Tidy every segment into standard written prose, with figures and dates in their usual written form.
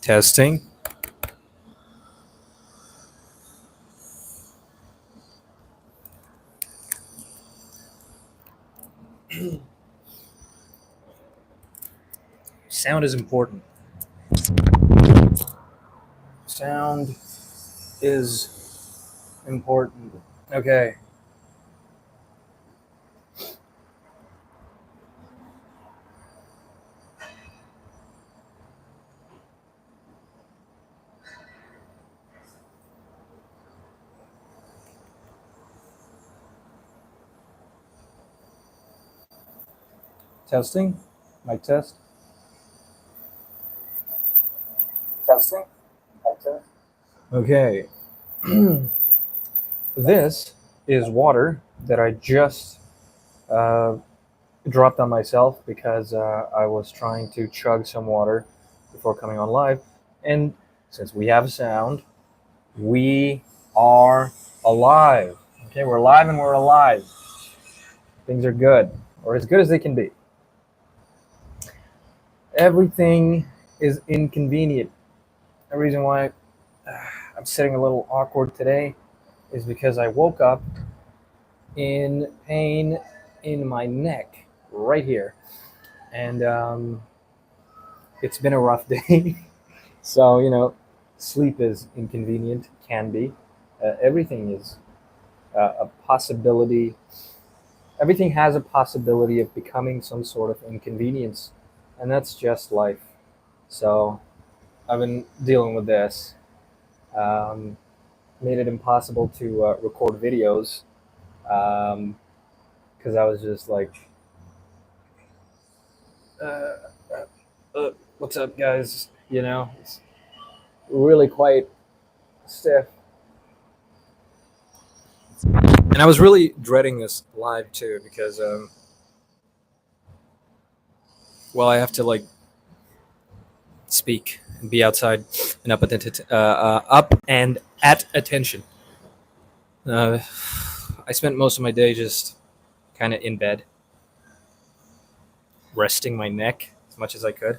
Testing. Sound is important. Sound is important. Okay. Testing. Mic test. Testing. Mic test. Okay. This is water that I just uh, dropped on myself because I was trying to chug some water before coming on live. And since we have sound, we are alive. Okay, we're live and we're alive. Things are good, or as good as they can be. Everything is inconvenient. The reason why I'm sitting a little awkward today is because I woke up in pain in my neck right here. And it's been a rough day. So, sleep is inconvenient, can be. Everything is a possibility. Everything has a possibility of becoming some sort of inconvenience, and that's just life. So, I've been dealing with this. Um, Made it impossible to record videos because I was just like, uh, what's up, guys? It's really quite stiff. And I was really dreading this live too because, I have to like speak and be outside and up and at attention. I spent most of my day just kind of in bed, resting my neck as much as I could.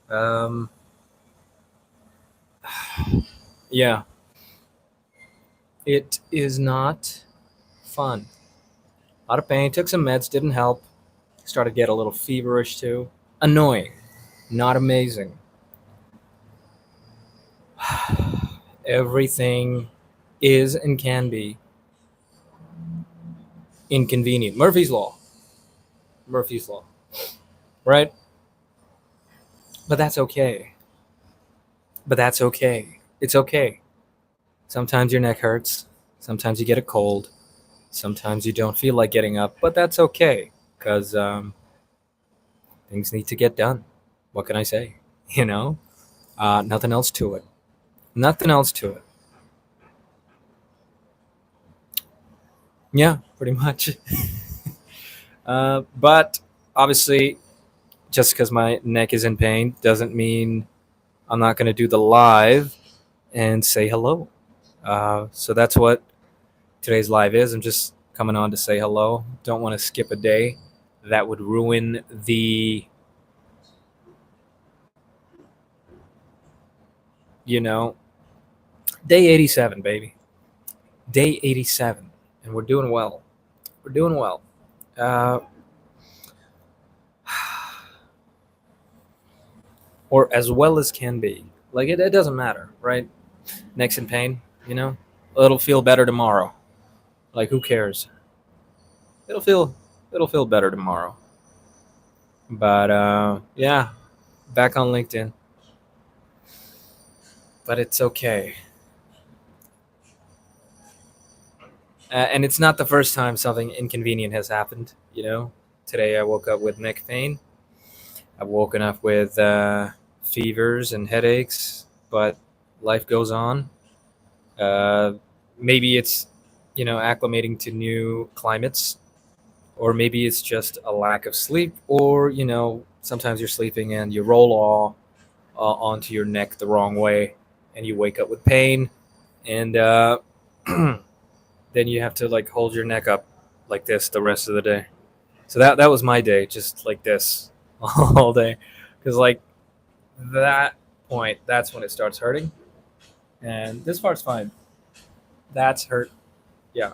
Um, yeah, it is not fun. A lot of pain. Took some meds, didn't help. Started to get a little feverish too. Annoying, not amazing. Everything is and can be inconvenient. Murphy's Law. Murphy's Law. Right? But that's okay. But that's okay. It's okay. Sometimes your neck hurts. Sometimes you get a cold. Sometimes you don't feel like getting up. But that's okay. Because things need to get done. What can I say? Nothing else to it. Nothing else to it. Yeah, pretty much. But obviously, just because my neck is in pain doesn't mean I'm not going to do the live and say hello. So that's what today's live is. I'm just coming on to say hello. Don't want to skip a day. That would ruin the, day 87, baby. Day 87. And we're doing well. We're doing well. Uh, or as well as can be. Like, it doesn't matter, right? Neck's in pain, It'll feel better tomorrow. Like, who cares? It'll feel better tomorrow. But yeah, back on LinkedIn. But it's okay. And it's not the first time something inconvenient has happened. Today I woke up with neck pain. I've woken up with fevers and headaches, but life goes on. Maybe it's, acclimating to new climates, or maybe it's just a lack of sleep, or, sometimes you're sleeping and you roll all onto your neck the wrong way and you wake up with pain, and then you have to like hold your neck up like this the rest of the day. So that was my day, just like this all day, because like that point, that's when it starts hurting. And this part's fine. That's hurt. Yeah,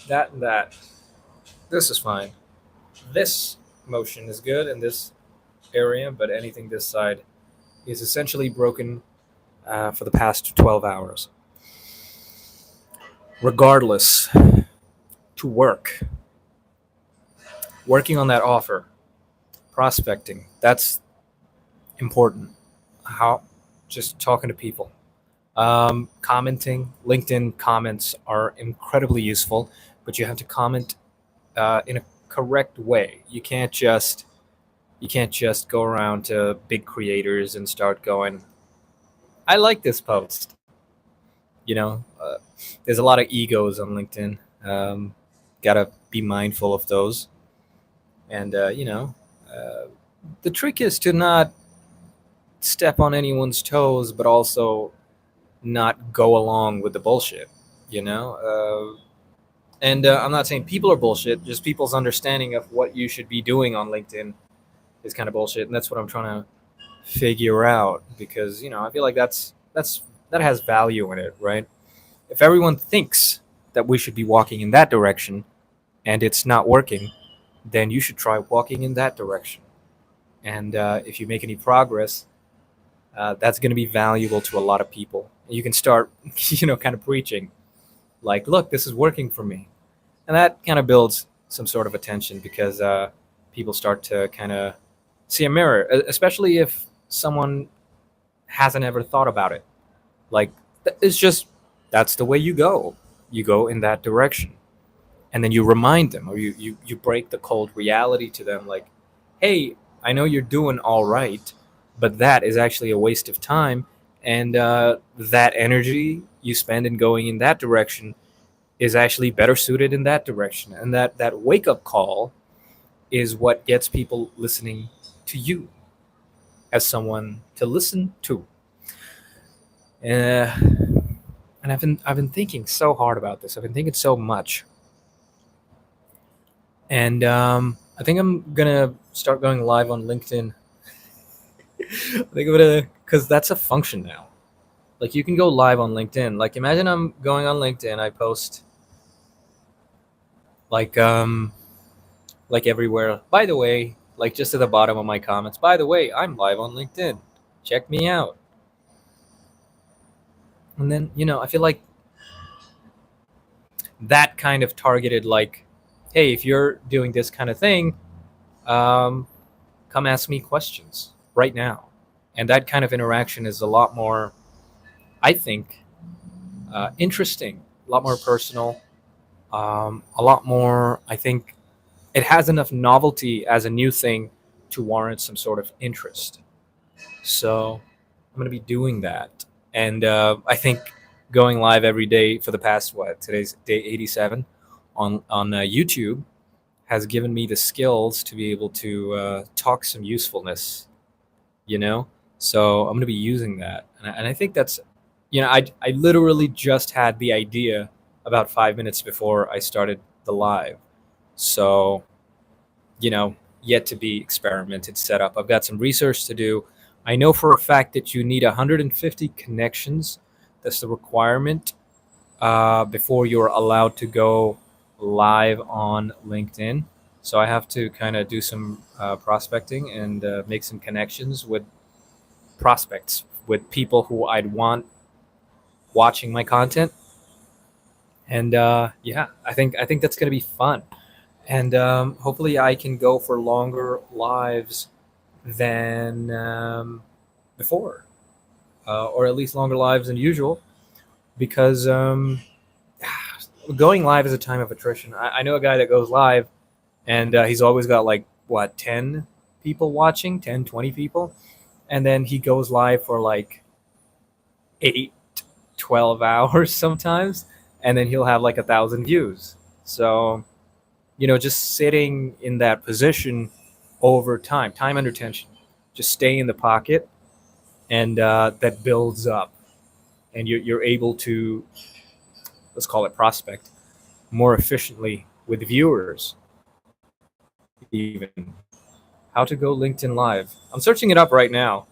that and that. This is fine. This motion is good in this area, but anything this side is essentially broken for the past 12 hours. Regardless, to working on that offer, prospecting, that's important. How just talking to people. Commenting, LinkedIn comments are incredibly useful, but you have to comment in a correct way. You can't just go around to big creators and start going, I like this post. You know, there's a lot of egos on LinkedIn. Gotta be mindful of those. And, the trick is to not step on anyone's toes, but also not go along with the bullshit, you know? And I'm not saying people are bullshit, just people's understanding of what you should be doing on LinkedIn is kind of bullshit. And that's what I'm trying to figure out because, I feel like that has value in it, right? If everyone thinks that we should be walking in that direction and it's not working, then you should try walking in that direction. And if you make any progress, that's going to be valuable to a lot of people. You can start, kind of preaching, like, look, this is working for me. And that kind of builds some sort of attention because people start to kind of see a mirror, especially if someone hasn't ever thought about it. Like, it's just, that's the way you go. You go in that direction. And then you remind them or you break the cold reality to them like, hey, I know you're doing all right, but that is actually a waste of time. And that energy you spend in going in that direction is actually better suited in that direction. And that wake up call is what gets people listening to you as someone to listen to. Uh, and I've been thinking so hard about this. I've been thinking so much, and I think I'm gonna start going live on LinkedIn. I think I'm gonna, because that's a function now. Like you can go live on LinkedIn. Like imagine I'm going on LinkedIn. I post like like everywhere. By the way, like just at the bottom of my comments. By the way, I'm live on LinkedIn. Check me out. And then I feel like that kind of targeted like, hey, if you're doing this kind of thing, um, come ask me questions right now. And that kind of interaction is a lot more, I think, interesting, a lot more personal, a lot more, I think it has enough novelty as a new thing to warrant some sort of interest. So I'm going to be doing that. And I think going live every day for the past, what, today's day 87 on YouTube has given me the skills to be able to talk some usefulness, you know? So I'm going to be using that. And I think that's, I literally just had the idea about 5 minutes before I started the live. So, yet to be experimented, set up. I've got some research to do. I know for a fact that you need 150 connections. That's the requirement before you're allowed to go live on LinkedIn. So I have to kind of do some prospecting and make some connections with prospects, with people who I'd want watching my content. And yeah, I think that's going to be fun. And hopefully I can go for longer lives than before, or at least longer lives than usual, because going live is a time of attrition. I know a guy that goes live, and he's always got like, what, 10 people watching, 10, 20 people, and then he goes live for like 8, 12 hours sometimes, and then he'll have like 1,000 views. So just sitting in that position over time under tension, just stay in the pocket, and that builds up, and you're able to, let's call it, prospect more efficiently with viewers. Even how to go LinkedIn live. I'm searching it up right now.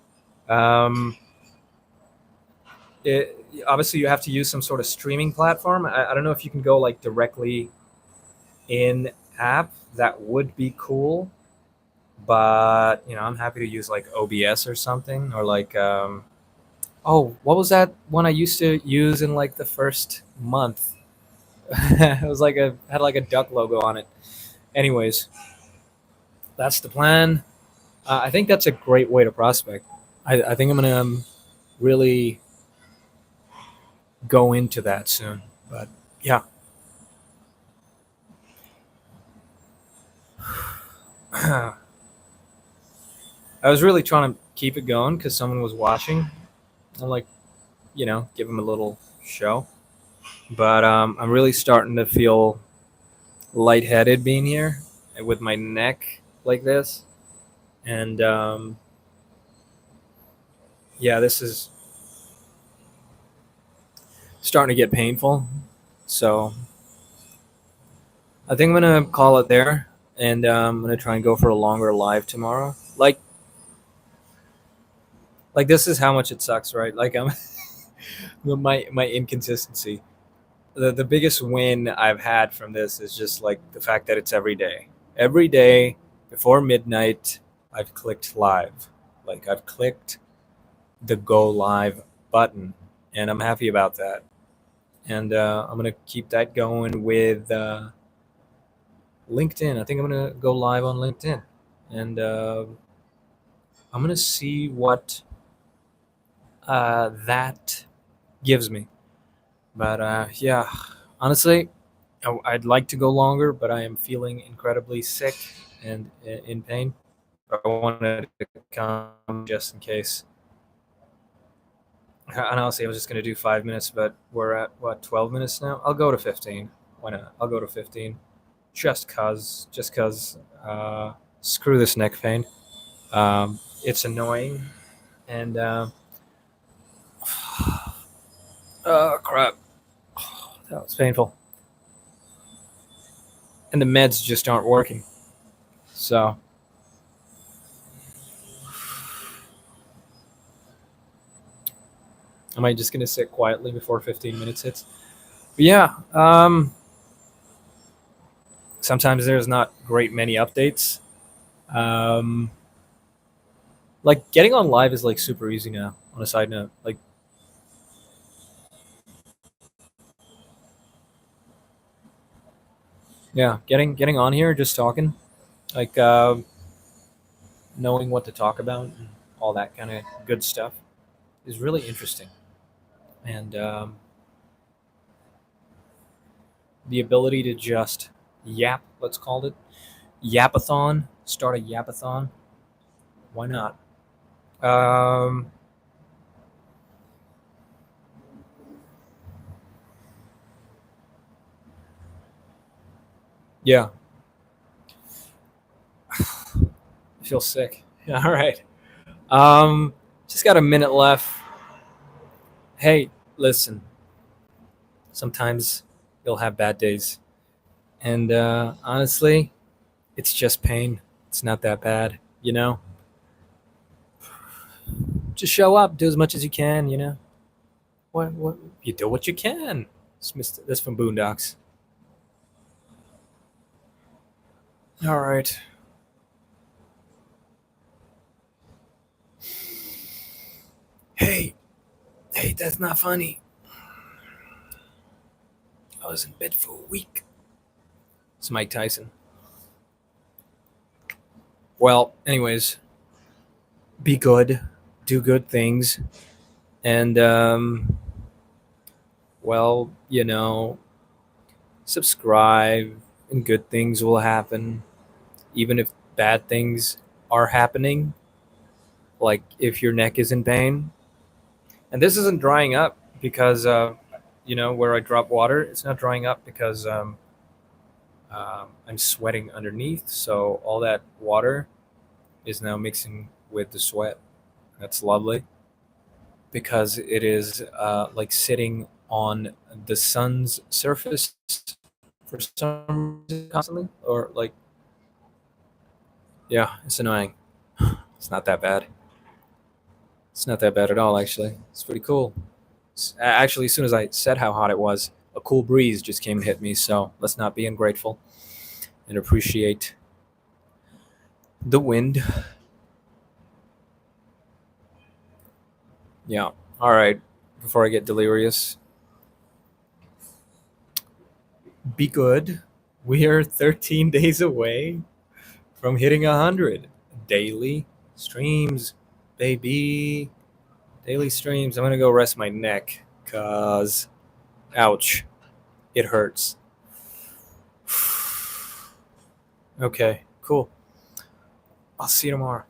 it, obviously you have to use some sort of streaming platform. I don't know if you can go like directly in app. That would be cool, but I'm happy to use like OBS or something, or like oh, what was that one I used to use in like the first month? It was like a had like a duck logo on it. Anyways, that's the plan. I think that's a great way to prospect. I think I'm gonna really go into that soon. But yeah, I was really trying to keep it going because someone was watching. I'm like, give them a little show. But I'm really starting to feel lightheaded being here with my neck like this. And yeah, this is starting to get painful. So I think I'm gonna call it there, and I'm gonna try and go for a longer live tomorrow. Like this is how much it sucks, right? Like I'm my inconsistency. The biggest win I've had from this is just like the fact that it's every day. Every day before midnight, I've clicked live. Like I've clicked the go live button, and I'm happy about that. And I'm gonna keep that going with LinkedIn. I think I'm gonna go live on LinkedIn, and I'm gonna see what that gives me. But yeah, honestly, I'd like to go longer, but I am feeling incredibly sick and in pain. I wanted to come just in case. And honestly, I was just gonna do 5 minutes, but we're at what 12 minutes now. I'll go to 15. Why not? I'll go to 15. Just cause. Screw this neck pain. It's annoying, and oh crap, that was painful. And the meds just aren't working. So am I just gonna sit quietly before 15 minutes hits? But yeah, sometimes there's not great many updates. Um, like getting on live is like super easy now. On a side note, like yeah, getting on here, just talking, like knowing what to talk about and all that kind of good stuff is really interesting. And the ability to just yap, let's call it yapathon, start a yapathon. Why not? Um, yeah, I feel sick. All right. Um, just got a minute left. Hey, listen. Sometimes you'll have bad days, and honestly, it's just pain. It's not that bad, you know. Just show up, do as much as you can, you know. What you do what you can. This from Boondocks. All right. Hey, hey, that's not funny. I was in bed for a week. It's Mike Tyson. Well, anyways, be good, do good things, and well, subscribe, and good things will happen, even if bad things are happening. Like if your neck is in pain, and this isn't drying up because where I drop water, it's not drying up because I'm sweating underneath, so all that water is now mixing with the sweat. That's lovely because it is like sitting on the sun's surface for some reason constantly, or like, yeah, it's annoying. It's not that bad. It's not that bad at all, actually. It's pretty cool. Actually, as soon as I said how hot it was, a cool breeze just came and hit me. So let's not be ungrateful and appreciate the wind. Yeah. All right. Before I get delirious, be good. We are 13 days away from hitting 100 daily streams, baby. Daily streams. I'm going to go rest my neck because, ouch, it hurts. Okay, cool. I'll see you tomorrow.